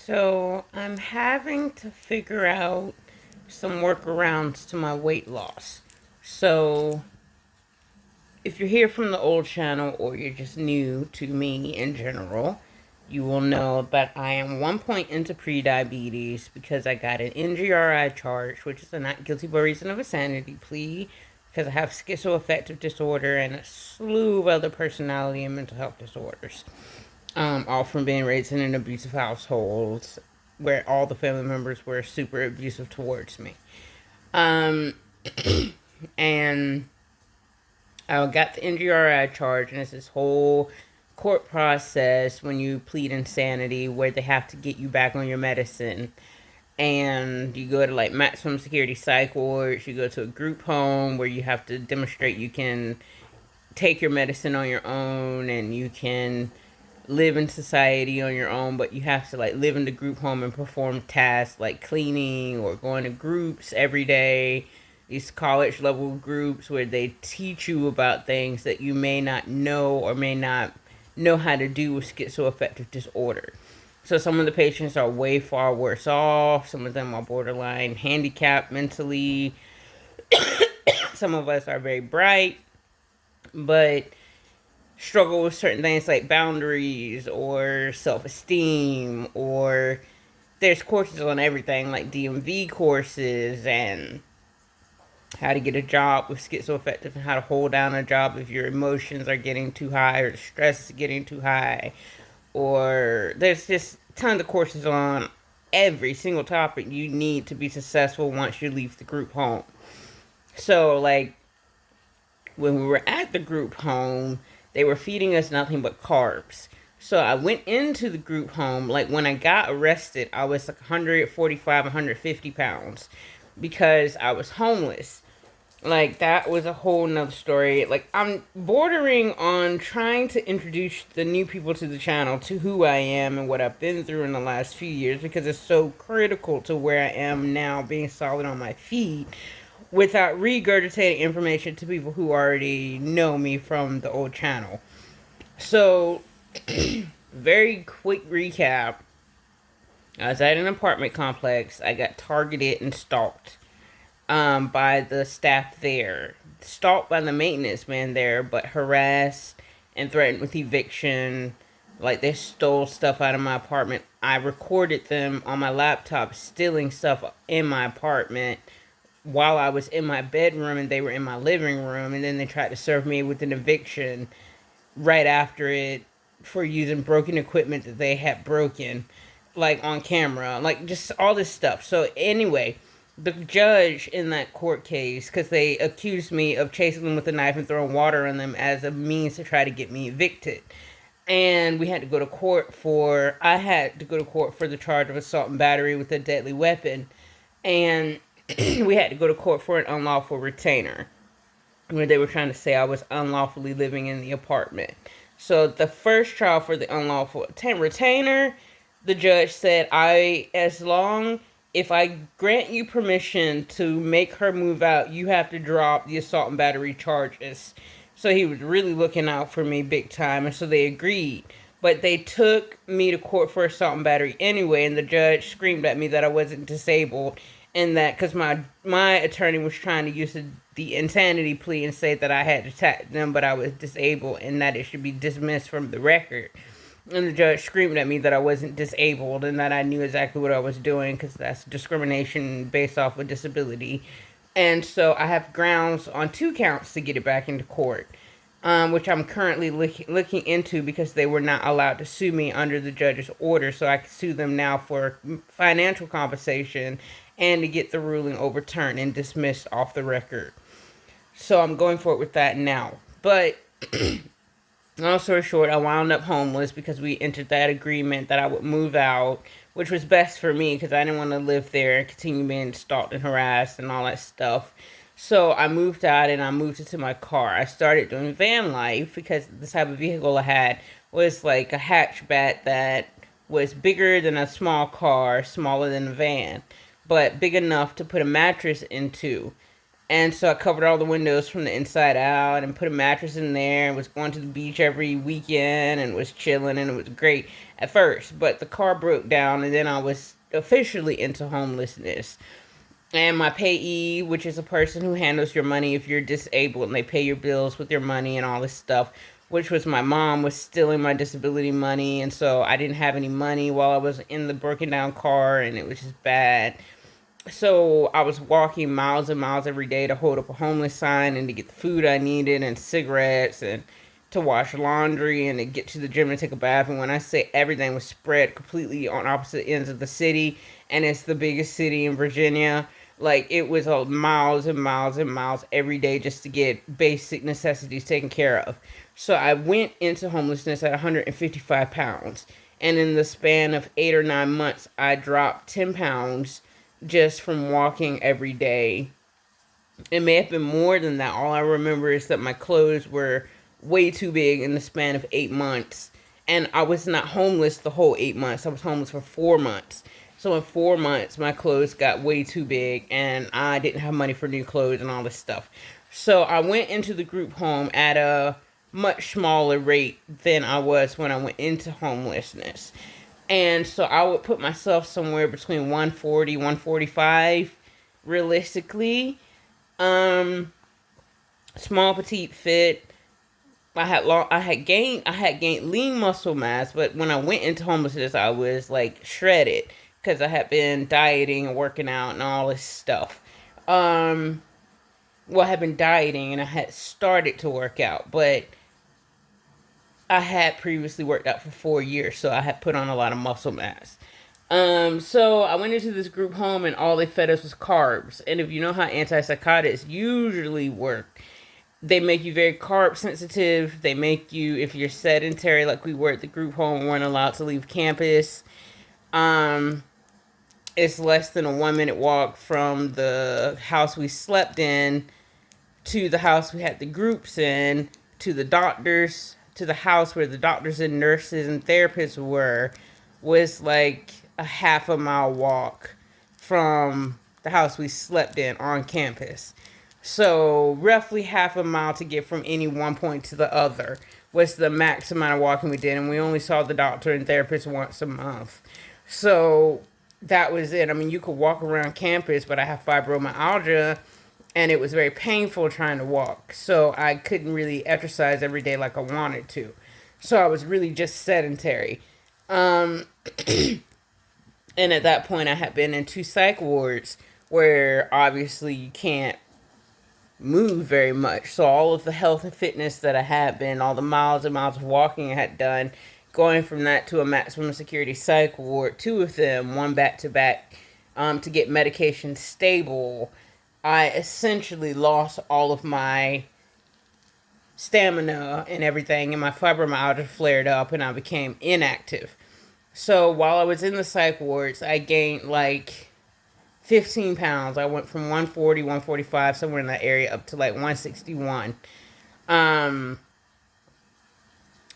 So I'm having to figure out some workarounds to my weight loss. So if you're here from the old channel or you're just new to me in general, you will know that I am 1 point into pre-diabetes because I got an NGRI charge, which is a not guilty by reason of insanity plea, because I have schizoaffective disorder and a slew of other personality and mental health disorders. All from being raised in an abusive household where all the family members were super abusive towards me. Um, and I got the NGRI charge, and it's this whole court process when you plead insanity where they have to get you back on your medicine. And you go to like maximum security psych wards, you go to a group home where you have to demonstrate you can take your medicine on your own and you can live in society on your own, but you have to like live in the group home and perform tasks like cleaning or going to groups every day. These college level groups where they teach you about things that you may not know or may not know how to do with schizoaffective disorder. So some of the patients are way far worse off. Some of them are borderline handicapped mentally. Some of us are very bright, but struggle with certain things like boundaries or self-esteem, or there's courses on everything like DMV courses and how to get a job with schizoaffective and how to hold down a job if your emotions are getting too high or the stress is getting too high. Or there's just tons of courses on every single topic you need to be successful once you leave the group home. So like when we were at the group home, they were feeding us nothing but carbs. So I went into the group home, like when I got arrested, I was like 145, 150 pounds because I was homeless. Like that was a whole nother story. Like I'm bordering on trying to introduce the new people to the channel to who I am and what I've been through in the last few years because it's so critical to where I am now being solid on my feet without regurgitating information to people who already know me from the old channel. So, very quick recap. I was at an apartment complex. I got targeted and stalked by the staff there. Stalked by the maintenance man there, but harassed and threatened with eviction. Like they stole stuff out of my apartment. I recorded them on my laptop stealing stuff in my apartment while I was in my bedroom and they were in my living room, and then they tried to serve me with an eviction right after it for using broken equipment that they had broken, like on camera, like just all this stuff. So anyway, the judge in that court case, because they accused me of chasing them with a knife and throwing water on them as a means to try to get me evicted. And we had to go to court for, I had to go to court for the charge of assault and battery with a deadly weapon. And we had to go to court for an unlawful retainer, where they were trying to say I was unlawfully living in the apartment. So the first trial for the unlawful retainer, the judge said, as long if I grant you permission to make her move out, you have to drop the assault and battery charges. So he was really looking out for me big time, and so they agreed. But they took me to court for assault and battery anyway, and the judge screamed at me that I wasn't disabled, and that because my attorney was trying to use the insanity plea and say that I had attacked them, but I was disabled, and that it should be dismissed from the record. And the judge screamed at me that I wasn't disabled and that I knew exactly what I was doing because that's discrimination based off of disability. And so I have grounds on 2 counts to get it back into court, which I'm currently looking into because they were not allowed to sue me under the judge's order. So I can sue them now for financial compensation and to get the ruling overturned and dismissed off the record. So I'm going forward with that now. But long story short, I wound up homeless because we entered that agreement that I would move out, which was best for me because I didn't want to live there and continue being stalked and harassed and all that stuff. So I moved out and I moved into my car. I started doing van life because the type of vehicle I had was like a hatchback that was bigger than a small car, smaller than a van, but big enough to put a mattress into. And so I covered all the windows from the inside out and put a mattress in there and was going to the beach every weekend and was chilling, and it was great at first. But the car broke down, and then I was officially into homelessness. And my payee, which is a person who handles your money if you're disabled, and they pay your bills with your money and all this stuff, which was my mom, was stealing my disability money. And so I didn't have any money while I was in the broken down car, and it was just bad. So I was walking miles and miles every day to hold up a homeless sign and to get the food I needed and cigarettes and to wash laundry and to get to the gym and take a bath. And when I say everything was spread completely on opposite ends of the city, and it's the biggest city in Virginia, like it was miles and miles and miles every day just to get basic necessities taken care of. So I went into homelessness at 155 pounds. And in the span of 8 or 9 months, I dropped 10 pounds just from walking every day. It may have been more than that. All I remember is that my clothes were way too big in the span of 8 months. And I was not homeless the whole 8 months. I was homeless for 4 months. So in 4 months, my clothes got way too big and I didn't have money for new clothes and all this stuff. So I went into the group home at a much smaller rate than I was when I went into homelessness. And so I would put myself somewhere between 140, 145 realistically. Um Small, petite, fit. I had gained lean muscle mass, but when I went into homelessness I was like shredded because I had been dieting and working out and all this stuff. Um well, I had been dieting and I had started to work out, but I had previously worked out for 4 years, so I had put on a lot of muscle mass. So I went into this group home and all they fed us was carbs. And if you know how antipsychotics usually work, they make you very carb sensitive. They make you, if you're sedentary, like we were at the group home, weren't allowed to leave campus. Um, it's less than a 1 minute walk from the house we slept in to the house we had the groups in, to the doctors, to the house where the doctors and nurses and therapists were, was like a half a mile walk from the house we slept in on campus. So roughly half a mile to get from any one point to the other was the max amount of walking we did, and we only saw the doctor and therapist once a month. So that was it. I mean, you could walk around campus, but I have fibromyalgia, and it was very painful trying to walk. So I couldn't really exercise every day like I wanted to. So I was really just sedentary. Um, and at that point, I had been in 2 psych wards where obviously you can't move very much. So all of the health and fitness that I had been, all the miles and miles of walking I had done, going from that to a maximum security psych ward, 2 of them, one back to back, to get medication stable, I essentially lost all of my stamina and everything, and my fibromyalgia flared up, and I became inactive. So while I was in the psych wards, I gained like 15 pounds. I went from 140, 145, somewhere in that area, up to like 161. Um,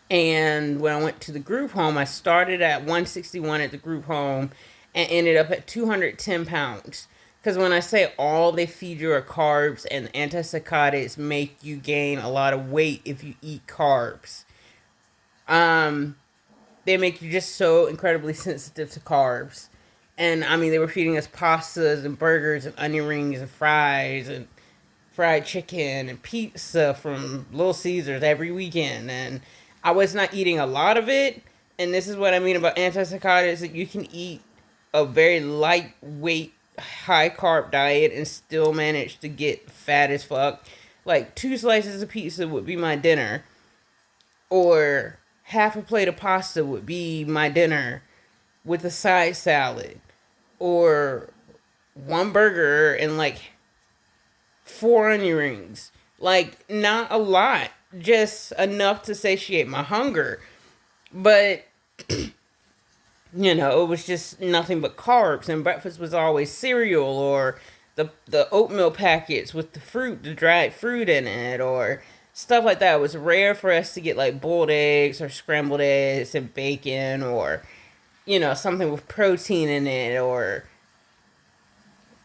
and when I went to the group home, I started at 161 at the group home and ended up at 210 pounds. Because when I say all they feed you are carbs, and antipsychotics make you gain a lot of weight if you eat carbs. Um, they make you just so incredibly sensitive to carbs. And I mean, they were feeding us pastas and burgers and onion rings and fries and fried chicken and pizza from Little Caesars every weekend. And I was not eating a lot of it. And this is what I mean about antipsychotics, that you can eat a very lightweight, high carb diet and still manage to get fat as fuck. Like 2 slices of pizza would be my dinner, or half a plate of pasta would be my dinner with a side salad, or one burger and like 4 onion rings. Like, not a lot, just enough to satiate my hunger. But, it was just nothing but carbs, and breakfast was always cereal or the oatmeal packets with the dried fruit in it, or stuff like that. It was rare for us to get like boiled eggs or scrambled eggs and bacon, or something with protein in it, or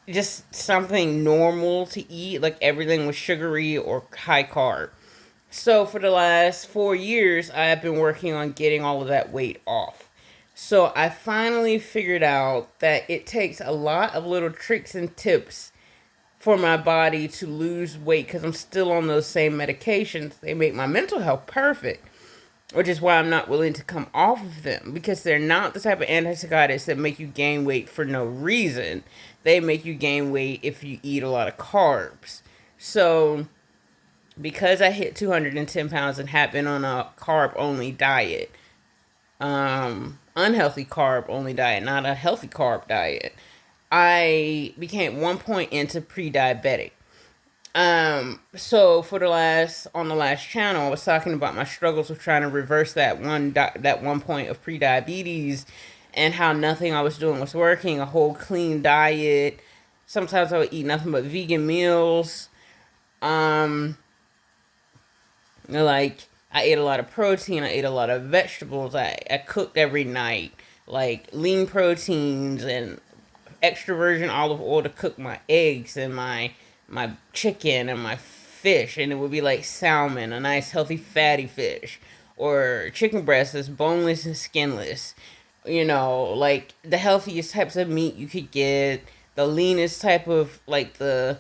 just something normal to eat, like everything was sugary or high carb. So for the last 4 years, I have been working on getting all of that weight off. So I finally figured out that it takes a lot of little tricks and tips for my body to lose weight because I'm still on those same medications. They make my mental health perfect, which is why I'm not willing to come off of them because they're not the type of antipsychotics that make you gain weight for no reason. They make you gain weight if you eat a lot of carbs. So, because I hit 210 pounds and have been on a carb only diet, unhealthy carb only diet, not a healthy carb diet, I became 1 point into pre diabetic. So for on the last channel, I was talking about my struggles with trying to reverse that 1 point of pre-diabetes and how nothing I was doing was working, a whole clean diet. Sometimes I would eat nothing but vegan meals. Um, like I ate a lot of protein, I ate a lot of vegetables, I cooked every night, like lean proteins and extra virgin olive oil to cook my eggs and my chicken and my fish, and it would be like salmon, a nice healthy fatty fish, or chicken breast that's boneless and skinless. Like the healthiest types of meat you could get, the leanest type of like the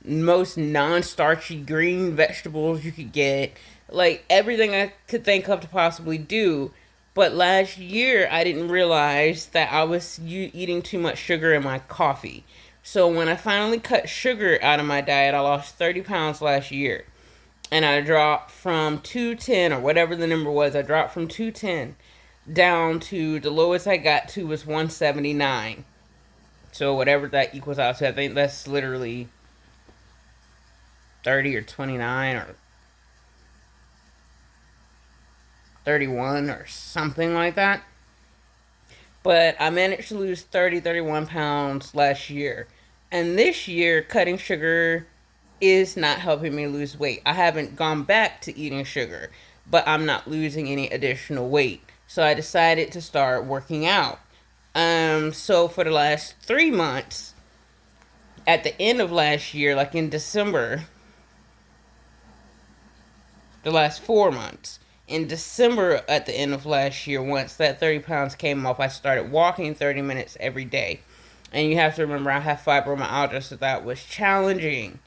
most non-starchy green vegetables you could get, like everything I could think of to possibly do. But last year, I didn't realize that I was eating too much sugar in my coffee. So when I finally cut sugar out of my diet, I lost 30 pounds last year. And I dropped from 210 or whatever the number was. I dropped from 210 down to the lowest I got to was 179. So whatever that equals out to, I think that's literally 30 or 29 or 31 or something like that. But I managed to lose 31 pounds last year. And this year, cutting sugar is not helping me lose weight. I haven't gone back to eating sugar, but I'm not losing any additional weight. So I decided to start working out. So for the last 3 months, at the end of last year, like in December, the last 4 months. In December, at the end of last year, once that 30 pounds came off, I started walking 30 minutes every day. And you have to remember, I have fibromyalgia, so that was challenging.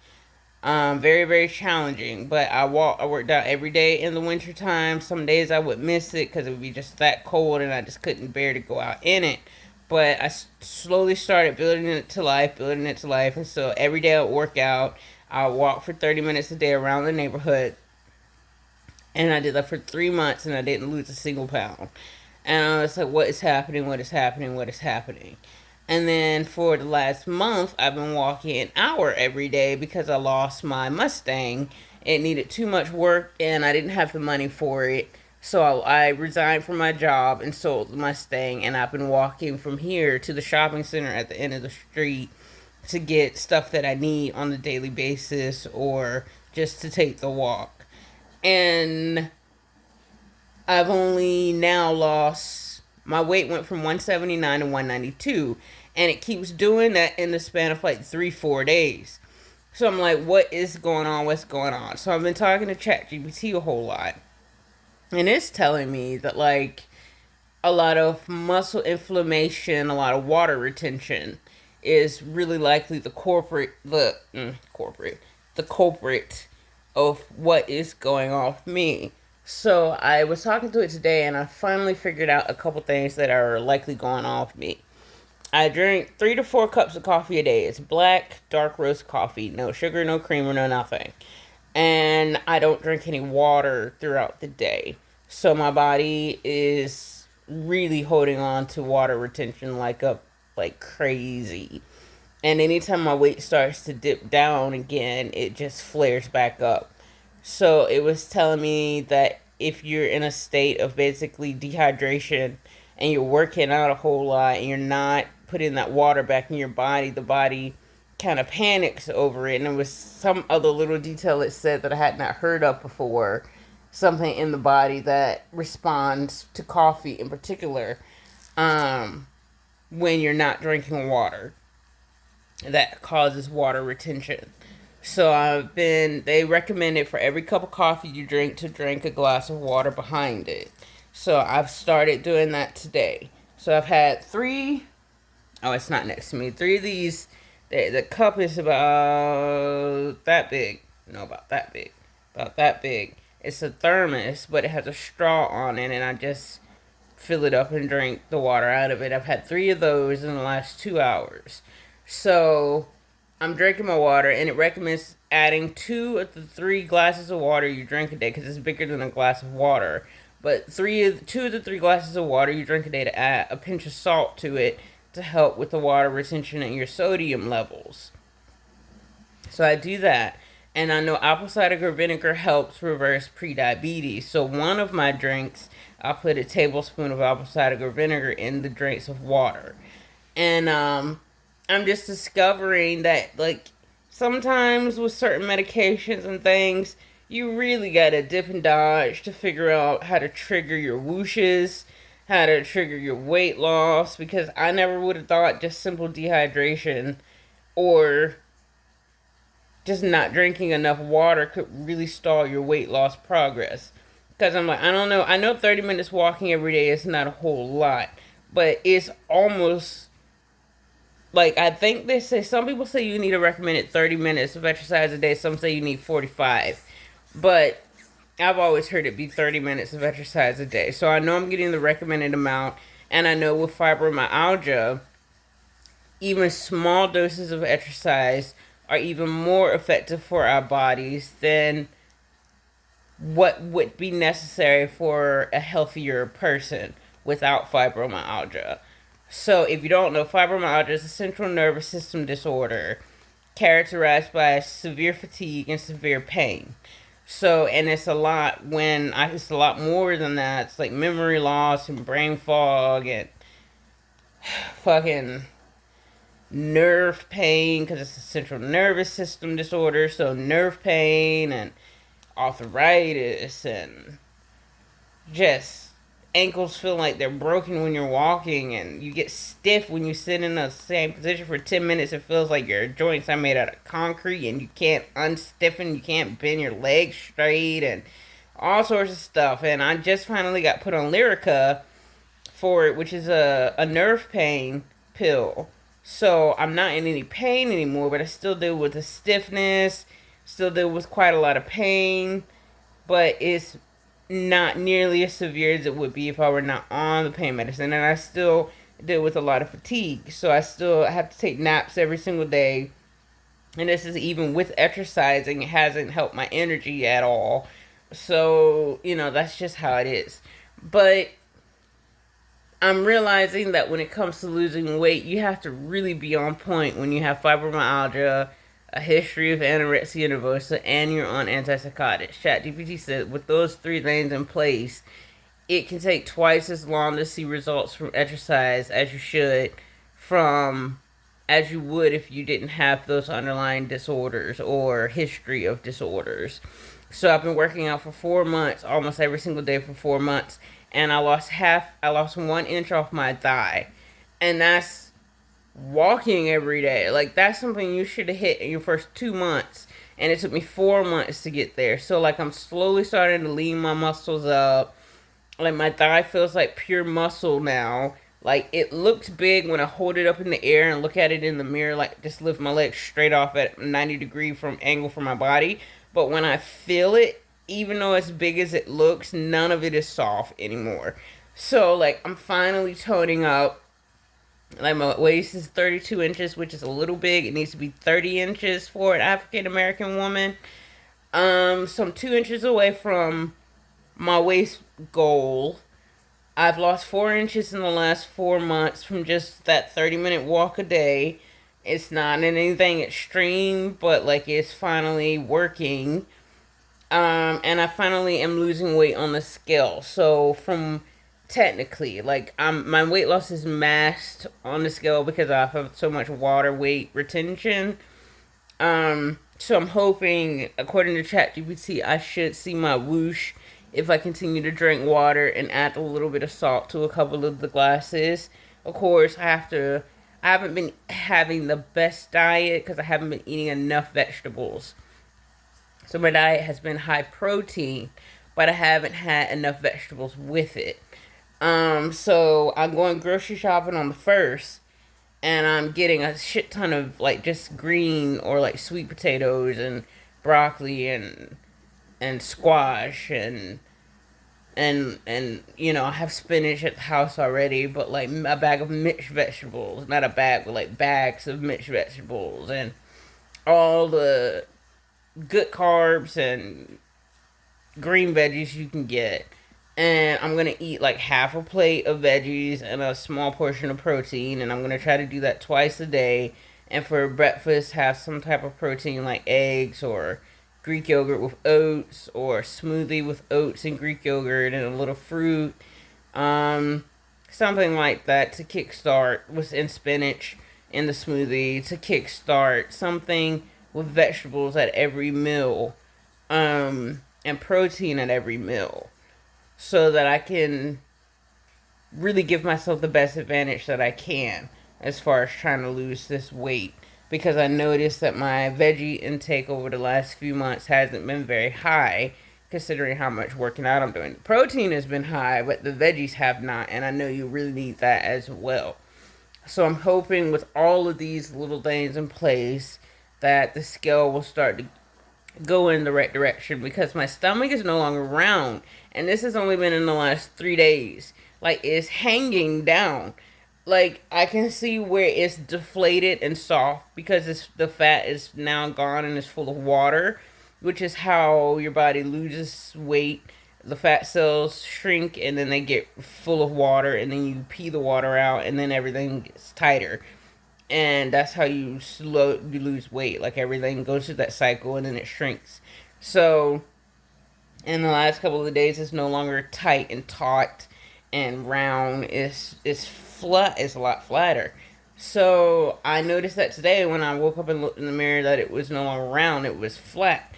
Very, very challenging. But I worked out every day in the wintertime. Some days I would miss it because it would be just that cold and I just couldn't bear to go out in it. But I slowly started building it to life, building it to life. And so every day I would work out. I would walk for 30 minutes a day around the neighborhood, and I did that for 3 months and I didn't lose a single pound. And I was like, what is happening? What is happening? What is happening? And then for the last month, I've been walking an hour every day because I lost my Mustang. It needed too much work and I didn't have the money for it. So I resigned from my job and sold the Mustang. And I've been walking from here to the shopping center at the end of the street to get stuff that I need on a daily basis or just to take the walk. And I've only now lost, my weight went from 179 to 192, and it keeps doing that in the span of like 3-4 days. So I'm like, what is going on? What's going on? So I've been talking to ChatGPT a whole lot, and it's telling me that like a lot of muscle inflammation, a lot of water retention is really likely the culprit of what is going on with me. So I was talking to it today and I finally figured out a couple things that are likely going on with me. I drink 3 to 4 cups of coffee a day. It's black, dark roast coffee. No sugar, no creamer, no nothing. And I don't drink any water throughout the day. So my body is really holding on to water retention like crazy. And anytime my weight starts to dip down again, it just flares back up. So it was telling me that if you're in a state of basically dehydration and you're working out a whole lot and you're not putting that water back in your body, the body kind of panics over it. And there was some other little detail it said that I had not heard of before. Something in the body that responds to coffee in particular, when you're not drinking water. that causes water retention. So they recommend it for every cup of coffee you drink to drink a glass of water behind it. So I've started doing that today. So I've had three. Oh, it's not next to me. Three of these. The cup is about that big. No, about that big. About that big. It's a thermos, but it has a straw on it, and I just fill it up and drink the water out of it. I've had three of those in the last 2 hours. So I'm drinking my water, and it recommends adding 2 of the 3 glasses of water you drink a day because it's bigger than a glass of water. But 2 of the 3 glasses of water you drink a day to add a pinch of salt to it to help with the water retention and your sodium levels. So I do that. And I know apple cider vinegar helps reverse prediabetes. So one of my drinks, I'll put a tablespoon of apple cider vinegar in the drinks of water. And I'm just discovering that, like, sometimes with certain medications and things, you really gotta dip and dodge to figure out how to trigger your whooshes, how to trigger your weight loss, because I never would have thought just simple dehydration or just not drinking enough water could really stall your weight loss progress. Because I'm like, I don't know. I know 30 minutes walking every day is not a whole lot, but it's almost like, I think they say, some people say you need a recommended 30 minutes of exercise a day. Some say you need 45. But I've always heard it be 30 minutes of exercise a day. So I know I'm getting the recommended amount. And I know with fibromyalgia, even small doses of exercise are even more effective for our bodies than what would be necessary for a healthier person without fibromyalgia. So, if you don't know, fibromyalgia is a central nervous system disorder characterized by severe fatigue and severe pain. So, and it's a lot more than that. It's like memory loss and brain fog and fucking nerve pain because it's a central nervous system disorder. So, nerve pain and arthritis and just ankles feel like they're broken when you're walking, and you get stiff when you sit in the same position for 10 minutes. It feels like your joints are made out of concrete and you can't unstiffen, you can't bend your legs straight, and all sorts of stuff. And I just finally got put on Lyrica for it, which is a nerve pain pill. So I'm not in any pain anymore, but I still deal with the stiffness, still deal with quite a lot of pain, but it's not nearly as severe as it would be if I were not on the pain medicine. And I still deal with a lot of fatigue. So I still have to take naps every single day. And this is even with exercising. It hasn't helped my energy at all. So, that's just how it is. But I'm realizing that when it comes to losing weight, you have to really be on point when you have fibromyalgia, a history of anorexia nervosa, and you're on antipsychotics. ChatGPT said with those 3 things in place, it can take twice as long to see results from exercise as you would if you didn't have those underlying disorders or history of disorders. So I've been working out for 4 months, almost every single day for 4 months, and I lost 1 inch off my thigh. And that's walking every day. Like, that's something you should have hit in your first 2 months. And it took me 4 months to get there. So, like, I'm slowly starting to lean my muscles up. Like, my thigh feels like pure muscle now. Like, it looks big when I hold it up in the air and look at it in the mirror. Like, just lift my legs straight off at 90-degree angle from my body. But when I feel it, even though it's big as it looks, none of it is soft anymore. So, like, I'm finally toning up. Like, my waist is 32 inches, which is a little big. It needs to be 30 inches for an African American woman. So I'm 2 inches away from my waist goal. I've lost 4 inches in the last 4 months from just that 30-minute walk a day. It's not anything extreme, but, like, it's finally working. And I finally am losing weight on the scale. So technically, like, my weight loss is masked on the scale because I have so much water weight retention. So I'm hoping, according to ChatGPT, I should see my whoosh if I continue to drink water and add a little bit of salt to a couple of the glasses. Of course, I I haven't been having the best diet because I haven't been eating enough vegetables. So my diet has been high protein, but I haven't had enough vegetables with it. So I'm going grocery shopping on the first, and I'm getting a shit ton of like just green or like sweet potatoes and broccoli and squash and you know, I have spinach at the house already, but like a bag of mixed vegetables, not a bag, but like bags of mixed vegetables and all the good carbs and green veggies you can get. And I'm gonna eat like half a plate of veggies and a small portion of protein, and I'm gonna try to do that twice a day. And for breakfast, have some type of protein like eggs or Greek yogurt with oats, or smoothie with oats and Greek yogurt and a little fruit. Um, Something like that to kickstart within spinach in the smoothie to kickstart something with vegetables at every meal, and protein at every meal, so that I can really give myself the best advantage that I can as far as trying to lose this weight. Because I noticed that my veggie intake over the last few months hasn't been very high, considering how much working out I'm doing. Protein has been high, but the veggies have not, and I know you really need that as well. So I'm hoping with all of these little things in place that the scale will start to go in the right direction, because my stomach is no longer round, and this has only been in the last 3 days. Like, it's hanging down. Like, I can see where it's deflated and soft because the fat is now gone and is full of water, which is how your body loses weight. The fat cells shrink and then they get full of water, and then you pee the water out, and then everything gets tighter, and that's how you lose weight. Like, everything goes through that cycle and then it shrinks. So in the last couple of days, it's no longer tight and taut and round. It's flat. It's a lot flatter. So I noticed that today when I woke up and looked in the mirror that it was no longer round. It was flat,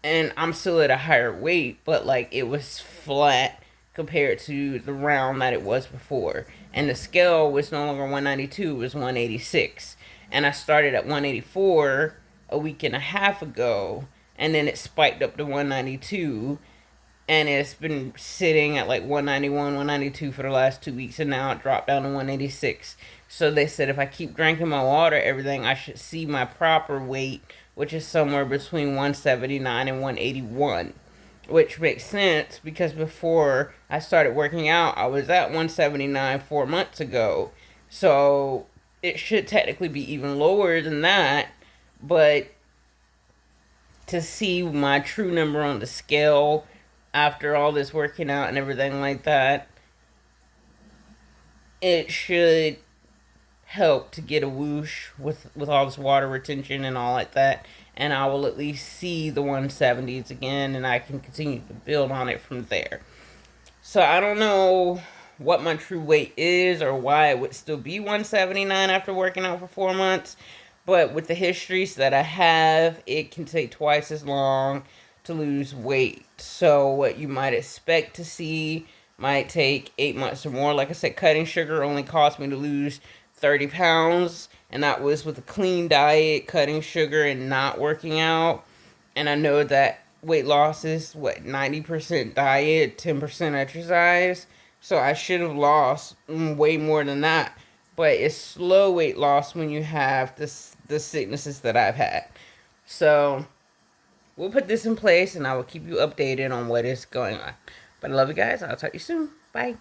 and I'm still at a higher weight, but like, it was flat compared to the round that it was before. And the scale was no longer 192, it was 186. And I started at 184 a week and a half ago, and then it spiked up to 192, and it's been sitting at like 191, 192 for the last 2 weeks, and now it dropped down to 186. So they said if I keep drinking my water, everything, I should see my proper weight, which is somewhere between 179 and 181. Which makes sense because before I started working out, I was at 179 4 months ago. So it should technically be even lower than that, but to see my true number on the scale after all this working out and everything like that, it should help to get a whoosh with all this water retention and all like that, and I will at least see the 170s again, and I can continue to build on it from there. So I don't know what my true weight is or why it would still be 179 after working out for 4 months. But with the histories that I have, it can take twice as long to lose weight. So what you might expect to see might take 8 months or more. Like I said, cutting sugar only cost me to lose 30 pounds. And that was with a clean diet, cutting sugar, and not working out. And I know that weight loss is, 90% diet, 10% exercise. So I should have lost way more than that. But it's slow weight loss when you have the sicknesses that I've had. So we'll put this in place, and I will keep you updated on what is going on. But I love you guys. I'll talk to you soon. Bye.